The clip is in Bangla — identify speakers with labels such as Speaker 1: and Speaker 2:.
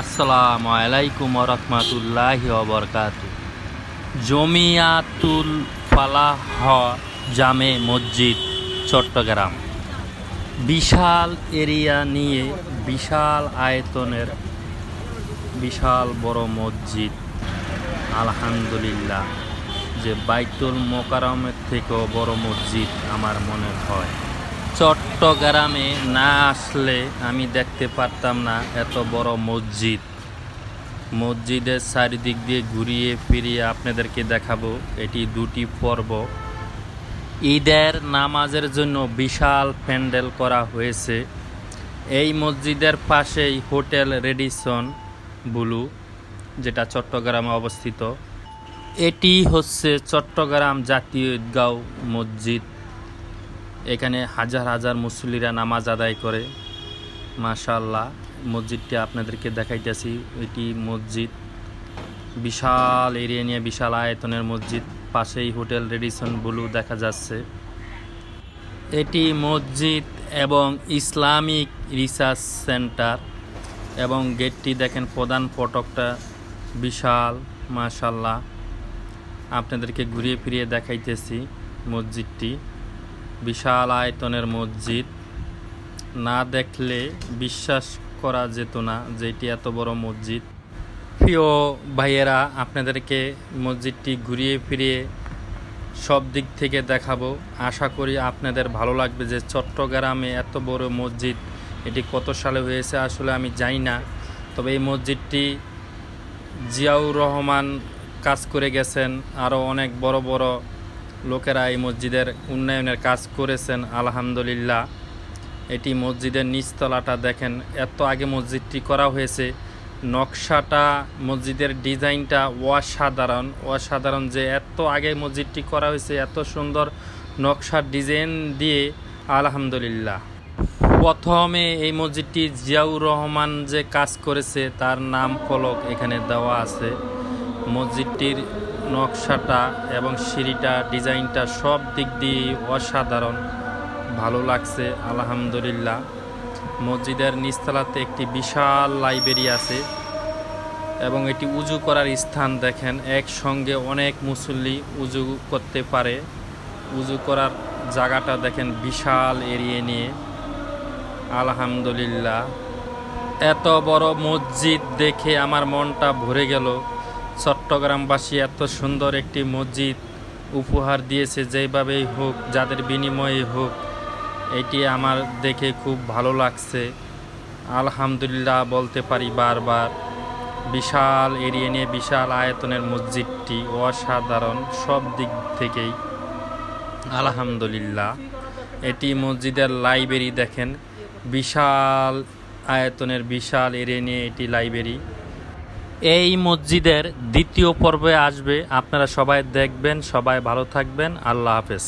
Speaker 1: আসসালামু আলাইকুম ওয়া রাহমাতুল্লাহি ওয়া বারাকাতুহু। জমিয়াতুল ফালাহ জামে মসজিদ চট্টগ্রাম। বিশাল এরিয়া নিয়ে বিশাল আয়তনের বিশাল বড় মসজিদ। আলহামদুলিল্লাহ, যে বাইতুল মোকাররমের থেকেও বড় মসজিদ আমার মনে হয়। চট্টগ্রামে না আসলে আমি দেখতে পারতাম না এত বড় মসজিদ। মসজিদের চারিদিক দিয়ে ঘুরিয়ে ফিরিয়ে আপনাদেরকে দেখাবো। এটি দুটি পর্ব। ঈদের নামাজের জন্য বিশাল প্যান্ডেল করা হয়েছে। এই মসজিদের পাশেই হোটেল রেডিসন ব্লু, যেটা চট্টগ্রামে অবস্থিত। এটি হচ্ছে চট্টগ্রাম জাতীয় ঈদগাঁও মসজিদ। এখানে হাজার হাজার মুসল্লিরা নামাজ আদায় করে। মাশাআল্লাহ, মসজিদটি আপনাদেরকে দেখাইতেছি। এটি মসজিদ, বিশাল এরিয়া নিয়ে বিশাল আয়তনের মসজিদ। পাশেই হোটেল রেডিসন ব্লু দেখা যাচ্ছে। এটি মসজিদ এবং ইসলামিক রিসার্চ সেন্টার, এবং গেটটি দেখেন, প্রধান ফটকটা বিশাল। মাশাআল্লাহ, আপনাদেরকে ঘুরিয়ে ফিরিয়ে দেখাইতেছি মসজিদটি। বিশাল আয়তনের মসজিদ, না দেখলে বিশ্বাস করা যেত না যে এটি এত বড় মসজিদ। প্রিয় ভাইয়েরা, আপনাদেরকে মসজিদটি ঘুরিয়ে ফিরিয়ে সব দিক থেকে দেখাবো। আশা করি আপনাদের ভালো লাগবে। যে চট্টগ্রামে এত বড় মসজিদ, এটি কত সালে হয়েছে আসলে আমি জানি না। তবে এই মসজিদটি জিয়াউর রহমান কাজ করে গেছেন, আরও অনেক বড় বড় লোকেরা এই মসজিদের উন্নয়নের কাজ করেছেন। আলহামদুলিল্লাহ, এটি মসজিদের নিচতলাটা দেখেন, এত আগে মসজিদটি করা হয়েছে। নকশাটা, মসজিদের ডিজাইনটা অসাধারণ অসাধারণ। যে এত আগে মসজিদটি করা হয়েছে, এত সুন্দর নকশার ডিজাইন দিয়ে। আলহামদুলিল্লাহ, প্রথমে এই মসজিদটি জিয়াউর রহমান যে কাজ করেছে তার নাম ফলক এখানে দেওয়া আছে। মসজিদটির নকশাটা এবং সিঁড়িটা, ডিজাইনটা সব দিক দিয়ে অসাধারণ, ভালো লাগছে। আলহামদুলিল্লাহ, মসজিদের নিচতলাতে একটি বিশাল লাইব্রেরি আছে, এবং এটি উজু করার স্থান দেখেন। একসঙ্গে অনেক মুসল্লি উজু করতে পারে। উজু করার জায়গাটা দেখেন, বিশাল এরিয়া নিয়ে। আলহামদুলিল্লাহ, এত বড় মসজিদ দেখে আমার মনটা ভরে গেল। চট্টগ্রামবাসী এত সুন্দর একটি মসজিদ উপহার দিয়েছে, যেভাবেই হোক, যাদের বিনিময়ে হোক, এটি আমার দেখে খুব ভালো লাগছে। আলহামদুলিল্লাহ বলতে পারি বারবার। বিশাল এরিয়া নিয়ে বিশাল আয়তনের মসজিদটি অসাধারণ সব দিক থেকেই। আলহামদুলিল্লাহ, এটি মসজিদের লাইব্রেরি দেখেন, বিশাল আয়তনের বিশাল এরিয়া নিয়ে এটি লাইব্রেরি। এই মসজিদের দ্বিতীয় পর্বে আসবে, আপনারা সবাই দেখবেন। সবাই ভালো থাকবেন। আল্লাহ হাফেজ।